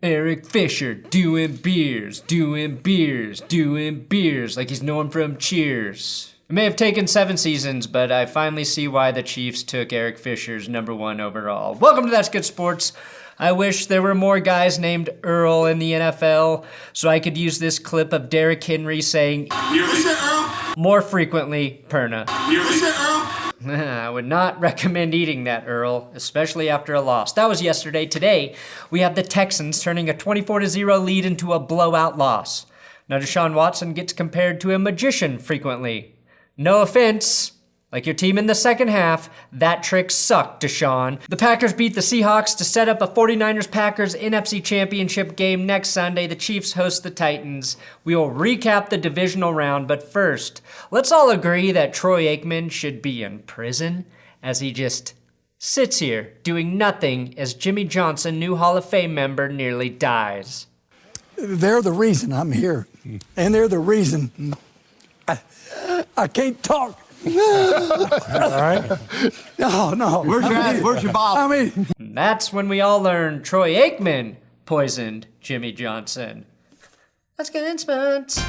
Eric Fisher doing beers, like he's known from Cheers. It may have taken 7 seasons, but I finally see why the Chiefs took Eric Fisher's #1 overall. Welcome to That's Good Sports. I wish there were more guys named Earl in the NFL, so I could use this clip of Derrick Henry saying more frequently, Perna. I would not recommend eating that, Earl, especially after a loss. That was yesterday. Today, we have the Texans turning a 24-0 lead into a blowout loss. Now, Deshuan Watson gets compared to a magician frequently. No offense. Like your team in the second half, that trick sucked, Deshaun. The Packers beat the Seahawks to set up a 49ers-Packers NFC Championship game next Sunday. The Chiefs host the Titans. We will recap the divisional round, but first, let's all agree that Troy Aikman should be in prison as he just sits here doing nothing as Jimmy Johnson, new Hall of Fame member, nearly dies. They're the reason I'm here, and they're the reason I can't talk. All right. No. Where's your ball? That's when we all learned Troy Aikman poisoned Jimmy Johnson. Let's get in sports.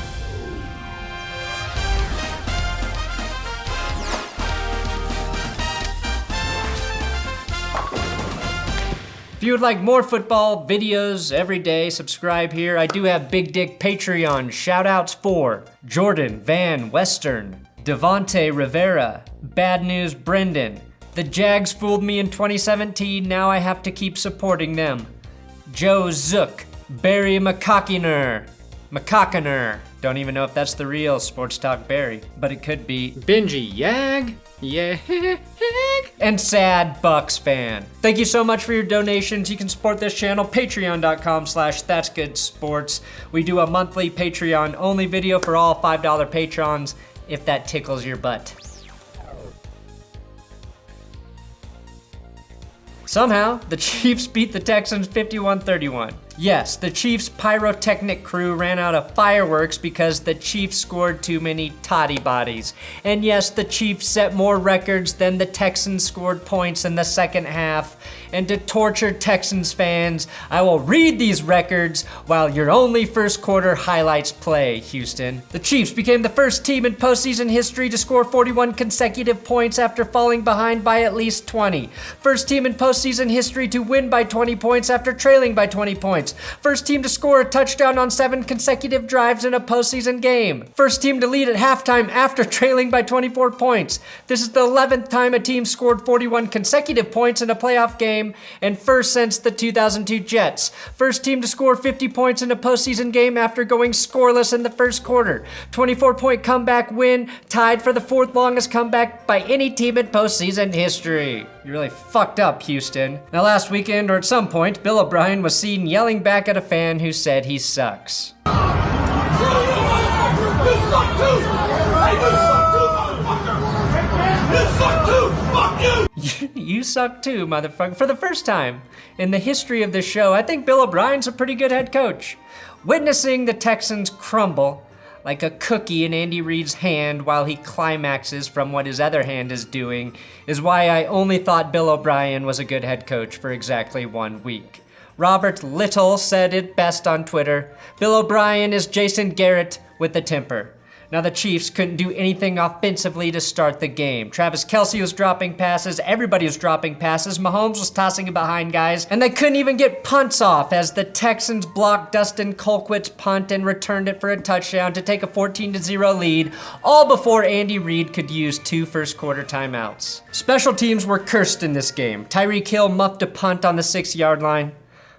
If you would like more football videos every day, subscribe here. I do have Big Dick Patreon shoutouts for Jordan Van Western, Devontae Rivera, Bad News Brendan. The Jags fooled me in 2017, now I have to keep supporting them. Joe Zook, Barry McCockiner. Don't even know if that's the real Sports Talk Barry, but it could be. Benji Yag, and Sad Bucks fan. Thank you so much for your donations. You can support this channel, patreon.com/thatsgoodsports. We do a monthly Patreon only video for all $5 patrons, if that tickles your butt. Somehow, the Chiefs beat the Texans 51-31. Yes, the Chiefs' pyrotechnic crew ran out of fireworks because the Chiefs scored too many toddy bodies. And yes, the Chiefs set more records than the Texans scored points in the second half. And to torture Texans fans, I will read these records while your only first quarter highlights play, Houston. The Chiefs became the first team in postseason history to score 41 consecutive points after falling behind by at least 20. First team in postseason history to win by 20 points after trailing by 20 points. First team to score a touchdown on 7 consecutive drives in a postseason game. First team to lead at halftime after trailing by 24 points. This is the 11th time a team scored 41 consecutive points in a playoff game, and first since the 2002 Jets. First team to score 50 points in a postseason game after going scoreless in the first quarter. 24-point comeback win, tied for the 4th longest comeback by any team in postseason history. You really fucked up, Houston. Now last weekend, or at some point, Bill O'Brien was seen yelling back at a fan who said he sucks. You suck too! Hey, you suck too, motherfucker! You suck too! Fuck you! You suck too, motherfucker. For the first time in the history of this show, I think Bill O'Brien's a pretty good head coach. Witnessing the Texans crumble like a cookie in Andy Reid's hand while he climaxes from what his other hand is doing is why I only thought Bill O'Brien was a good head coach for exactly 1 week. Robert Little said it best on Twitter. Bill O'Brien is Jason Garrett with a temper. Now the Chiefs couldn't do anything offensively to start the game. Travis Kelce was dropping passes, everybody was dropping passes, Mahomes was tossing it behind guys, and they couldn't even get punts off as the Texans blocked Dustin Colquitt's punt and returned it for a touchdown to take a 14-0 lead, all before Andy Reid could use 2 first-quarter timeouts. Special teams were cursed in this game. Tyreek Hill muffed a punt on the 6-yard line.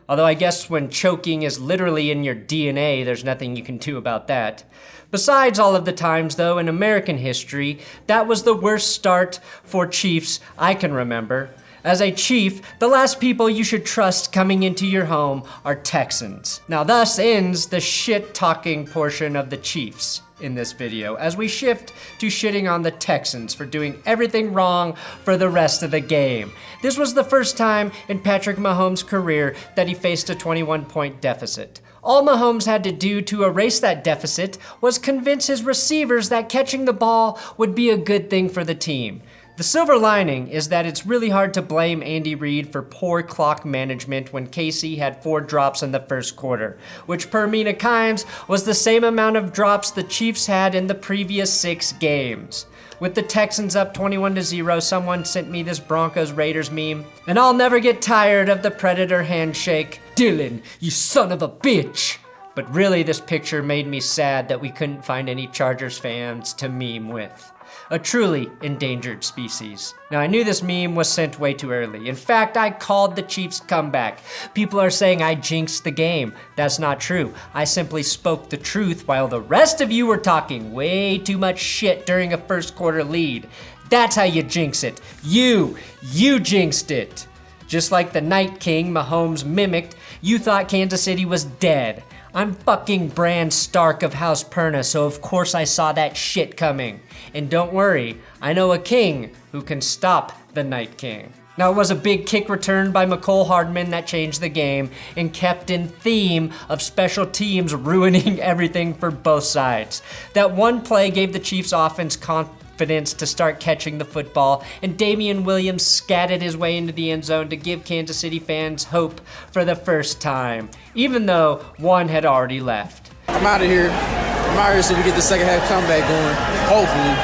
Although I guess when choking is literally in your DNA, there's nothing you can do about that. Besides all of the times, though, in American history, that was the worst start for Chiefs I can remember. As a Chief, the last people you should trust coming into your home are Texans. Now thus ends the shit-talking portion of the Chiefs in this video, as we shift to shitting on the Texans for doing everything wrong for the rest of the game. This was the first time in Patrick Mahomes' career that he faced a 21-point deficit. All Mahomes had to do to erase that deficit was convince his receivers that catching the ball would be a good thing for the team. The silver lining is that it's really hard to blame Andy Reid for poor clock management when KC had 4 drops in the first quarter, which per Mina Kimes was the same amount of drops the Chiefs had in the previous 6 games. With the Texans up 21-0, someone sent me this Broncos-Raiders meme, and I'll never get tired of the Predator handshake. Dylan, you son of a bitch! But really, this picture made me sad that we couldn't find any Chargers fans to meme with. A truly endangered species. Now, I knew this meme was sent way too early. In fact, I called the Chiefs' comeback. People are saying I jinxed the game. That's not true. I simply spoke the truth while the rest of you were talking way too much shit during a first quarter lead. That's how you jinx it. You jinxed it. Just like the Night King Mahomes mimicked, you thought Kansas City was dead. I'm fucking Bran Stark of House Perna, so of course I saw that shit coming. And don't worry, I know a king who can stop the Night King. Now, it was a big kick return by McCole Hardman that changed the game and kept in theme of special teams ruining everything for both sides. That one play gave the Chiefs offense confidence to start catching the football, and Damien Williams scattered his way into the end zone to give Kansas City fans hope for the first time, even though one had already left. I'm out of here. I'm out here so we get the second half comeback going. Hopefully.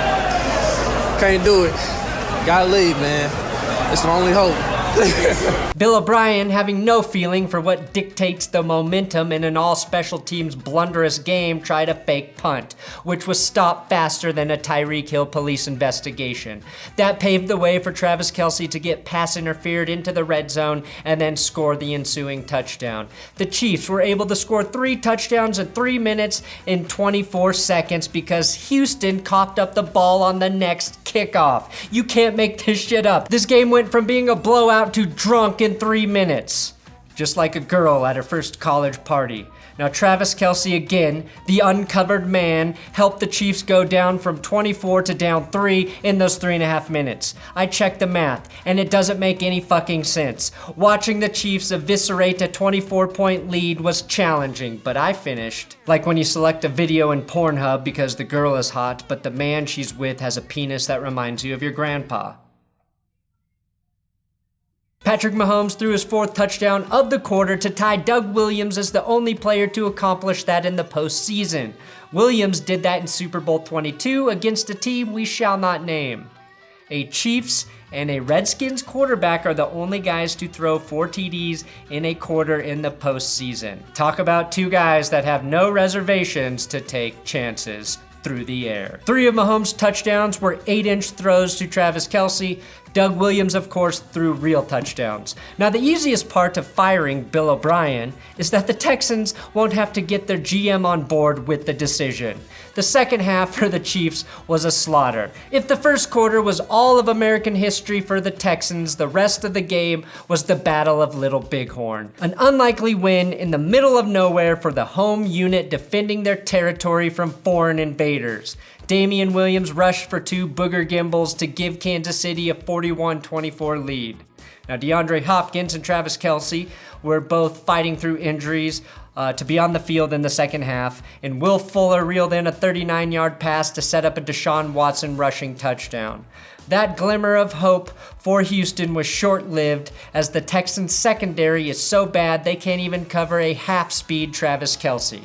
Can't do it. Gotta leave, man. It's the only hope. Bill O'Brien, having no feeling for what dictates the momentum in an all-special teams blunderous game, tried a fake punt, which was stopped faster than a Tyreek Hill police investigation. That paved the way for Travis Kelce to get pass interfered into the red zone and then score the ensuing touchdown. The Chiefs were able to score 3 touchdowns in 3 minutes and 24 seconds because Houston coughed up the ball on the next kickoff. You can't make this shit up. This game went from being a blowout to drunk in 3 minutes. Just like a girl at her first college party. Now, Travis Kelce again, the uncovered man, helped the Chiefs go down from 24 to down 3 in those 3.5 minutes. I checked the math, and it doesn't make any fucking sense. Watching the Chiefs eviscerate a 24-point lead was challenging, but I finished. Like when you select a video in Pornhub because the girl is hot, but the man she's with has a penis that reminds you of your grandpa. Patrick Mahomes threw his 4th touchdown of the quarter to tie Doug Williams as the only player to accomplish that in the postseason. Williams did that in Super Bowl 22 against a team we shall not name. A Chiefs and a Redskins quarterback are the only guys to throw 4 TDs in a quarter in the postseason. Talk about 2 guys that have no reservations to take chances through the air. 3 of Mahomes' touchdowns were 8-inch throws to Travis Kelce. Doug Williams, of course, threw real touchdowns. Now, the easiest part of firing Bill O'Brien is that the Texans won't have to get their GM on board with the decision. The second half for the Chiefs was a slaughter. If the first quarter was all of American history for the Texans, the rest of the game was the Battle of Little Bighorn. An unlikely win in the middle of nowhere for the home unit defending their territory from foreign invaders. Damien Williams rushed for 2 booger gimbals to give Kansas City a 41-24 lead. Now, DeAndre Hopkins and Travis Kelce were both fighting through injuries to be on the field in the second half, and Will Fuller reeled in a 39-yard pass to set up a Deshuan Watson rushing touchdown. That glimmer of hope for Houston was short-lived, as the Texans' secondary is so bad they can't even cover a half-speed Travis Kelce,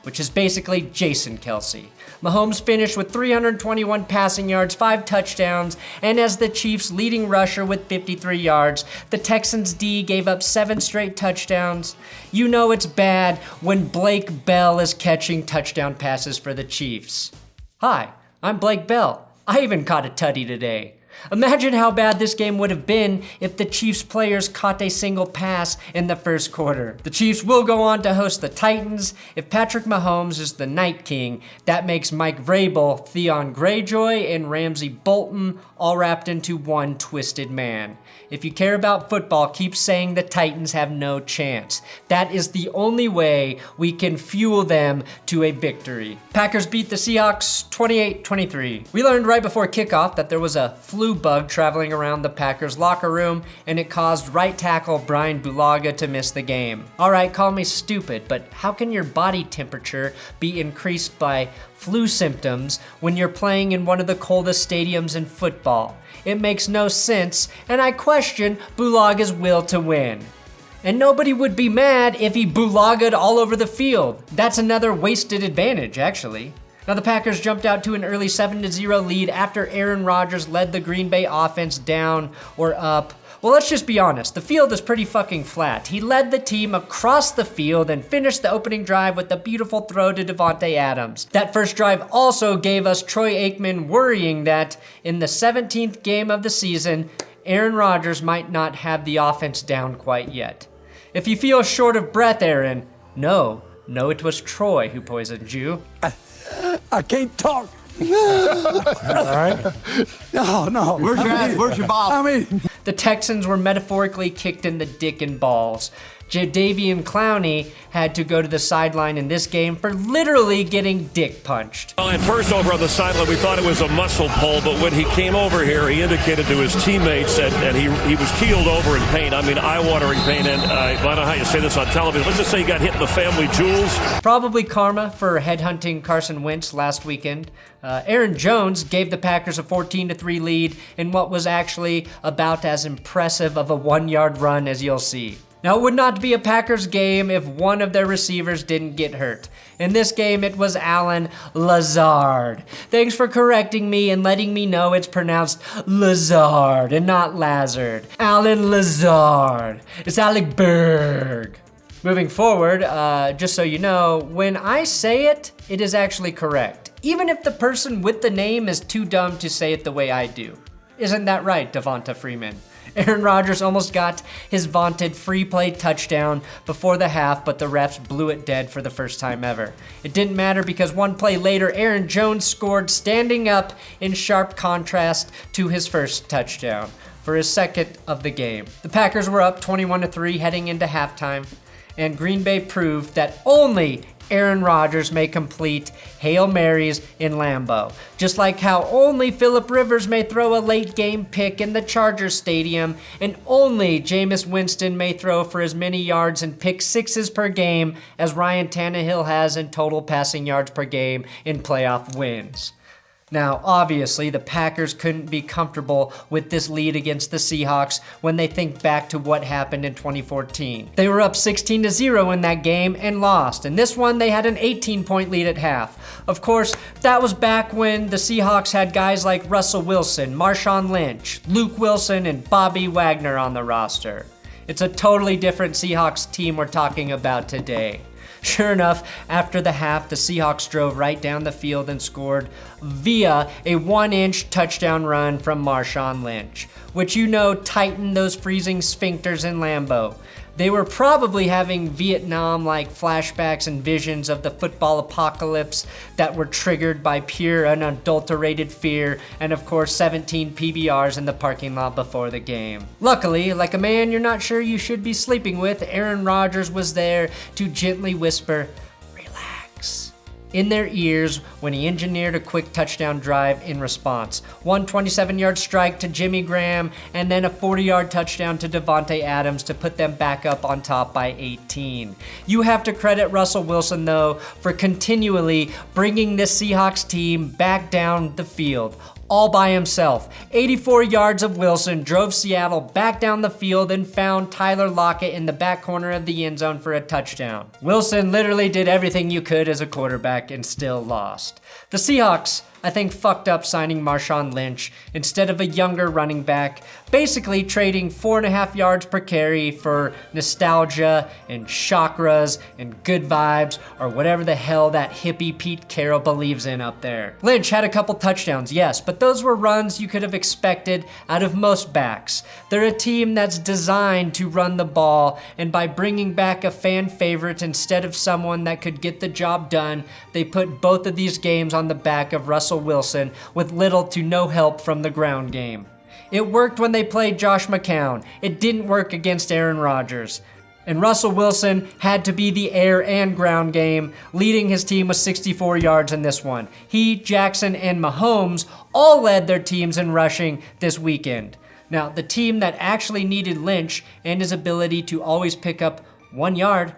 which is basically Jason Kelce. Mahomes finished with 321 passing yards, 5 touchdowns, and as the Chiefs' leading rusher with 53 yards, the Texans' D gave up 7 straight touchdowns. You know it's bad when Blake Bell is catching touchdown passes for the Chiefs. Hi, I'm Blake Bell. I even caught a tutty today. Imagine how bad this game would have been if the Chiefs players caught a single pass in the first quarter. The Chiefs will go on to host the Titans. If Patrick Mahomes is the Night King, that makes Mike Vrabel, Theon Greyjoy, and Ramsey Bolton all wrapped into one twisted man. If you care about football, keep saying the Titans have no chance. That is the only way we can fuel them to a victory. Packers beat the Seahawks 28-23. We learned right before kickoff that there was a fluke flu bug traveling around the Packers locker room, and it caused right tackle Brian Bulaga to miss the game. Alright, call me stupid, but how can your body temperature be increased by flu symptoms when you're playing in one of the coldest stadiums in football? It makes no sense, and I question Bulaga's will to win. And nobody would be mad if he Bulaga'd all over the field. That's another wasted advantage, actually. Now the Packers jumped out to an early 7-0 lead after Aaron Rodgers led the Green Bay offense down or up. Well, let's just be honest, the field is pretty fucking flat. He led the team across the field and finished the opening drive with a beautiful throw to Devante Adams. That first drive also gave us Troy Aikman worrying that in the 17th game of the season, Aaron Rodgers might not have the offense down quite yet. If you feel short of breath, Aaron, no, it was Troy who poisoned you. I can't talk. All right. No. Where's your ball? The Texans were metaphorically kicked in the dick and balls. Jadeveon Clowney had to go to the sideline in this game for literally getting dick punched. Well, at first over on the sideline, we thought it was a muscle pull, but when he came over here, he indicated to his teammates that he was keeled over in pain. I mean, eye-watering pain, and I don't know how you say this on television. Let's just say he got hit in the family jewels. Probably karma for headhunting Carson Wentz last weekend. Aaron Jones gave the Packers a 14-3 lead in what was actually about as impressive of a 1-yard run as you'll see. Now, it would not be a Packers game if one of their receivers didn't get hurt. In this game, it was Allen Lazard. Thanks for correcting me and letting me know it's pronounced Lazard and not Lazard. Allen Lazard. It's Alec Berg. Moving forward, just so you know, when I say it, it is actually correct. Even if the person with the name is too dumb to say it the way I do. Isn't that right, Devonta Freeman? Aaron Rodgers almost got his vaunted free play touchdown before the half, but the refs blew it dead for the first time ever. It didn't matter because one play later, Aaron Jones scored standing up in sharp contrast to his first touchdown for his second of the game. The Packers were up 21-3 heading into halftime, and Green Bay proved that only Aaron Rodgers may complete Hail Marys in Lambeau. Just like how only Phillip Rivers may throw a late game pick in the Chargers Stadium, and only Jameis Winston may throw for as many yards and pick sixes per game as Ryan Tannehill has in total passing yards per game in playoff wins. Now, obviously, the Packers couldn't be comfortable with this lead against the Seahawks when they think back to what happened in 2014. They were up 16-0 in that game and lost. In this one, they had an 18-point lead at half. Of course, that was back when the Seahawks had guys like Russell Wilson, Marshawn Lynch, Luke Wilson, and Bobby Wagner on the roster. It's a totally different Seahawks team we're talking about today. Sure enough, after the half, the Seahawks drove right down the field and scored via a 1-inch touchdown run from Marshawn Lynch, which tightened those freezing sphincters in Lambeau. They were probably having Vietnam-like flashbacks and visions of the football apocalypse that were triggered by pure unadulterated fear and, of course, 17 PBRs in the parking lot before the game. Luckily, like a man you're not sure you should be sleeping with, Aaron Rodgers was there to gently whisper, "Relax," in their ears when he engineered a quick touchdown drive in response. One 27-yard strike to Jimmy Graham, and then a 40-yard touchdown to Devante Adams to put them back up on top by 18. You have to credit Russell Wilson, though, for continually bringing this Seahawks team back down the field. All by himself. 84 yards of Wilson drove Seattle back down the field and found Tyler Lockett in the back corner of the end zone for a touchdown. Wilson literally did everything you could as a quarterback and still lost. The Seahawks, I think, fucked up signing Marshawn Lynch instead of a younger running back, basically trading 4.5 yards per carry for nostalgia and chakras and good vibes or whatever the hell that hippie Pete Carroll believes in up there. Lynch had a couple touchdowns, yes, but those were runs you could have expected out of most backs. They're a team that's designed to run the ball, and by bringing back a fan favorite instead of someone that could get the job done, they put both of these games on the back of Russell Wilson with little to no help from the ground game. It worked when they played Josh McCown. It didn't work against Aaron Rodgers. and Russell Wilson had to be the air and ground game, leading his team with 64 yards in this one. He, Jackson, and Mahomes all led their teams in rushing this weekend. Now, the team that actually needed Lynch and his ability to always pick up 1 yard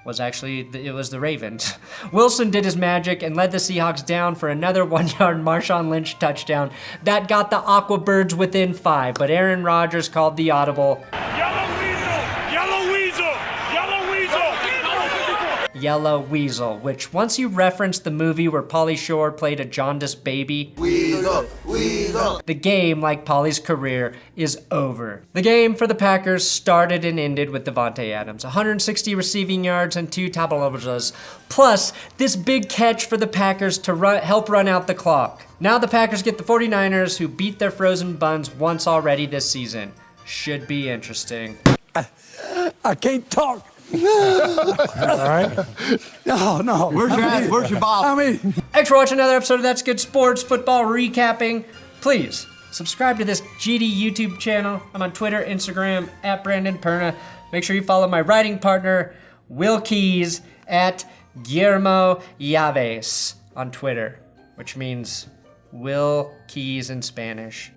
was it was the Ravens. Wilson did his magic and led the Seahawks down for another 1 yard Marshawn Lynch touchdown that got the Aqua Birds within 5, but Aaron Rodgers called the audible. Yellow Weasel, which once you reference the movie where Pauly Shore played a jaundiced baby, the game, like Pauly's career, is over. The game for the Packers started and ended with Devante Adams, 160 receiving yards and 2 tabalajas, plus this big catch for the Packers to help run out the clock. Now the Packers get the 49ers, who beat their frozen buns once already this season. Should be interesting. I can't talk. All right. No. Where's your ball? Thanks for watching another episode of That's Good Sports Football Recapping. Please subscribe to this GD YouTube channel. I'm on Twitter, Instagram, at Brandon Perna. Make sure you follow my writing partner, Will Keys, at Guillermo Yaves on Twitter, which means Will Keys in Spanish.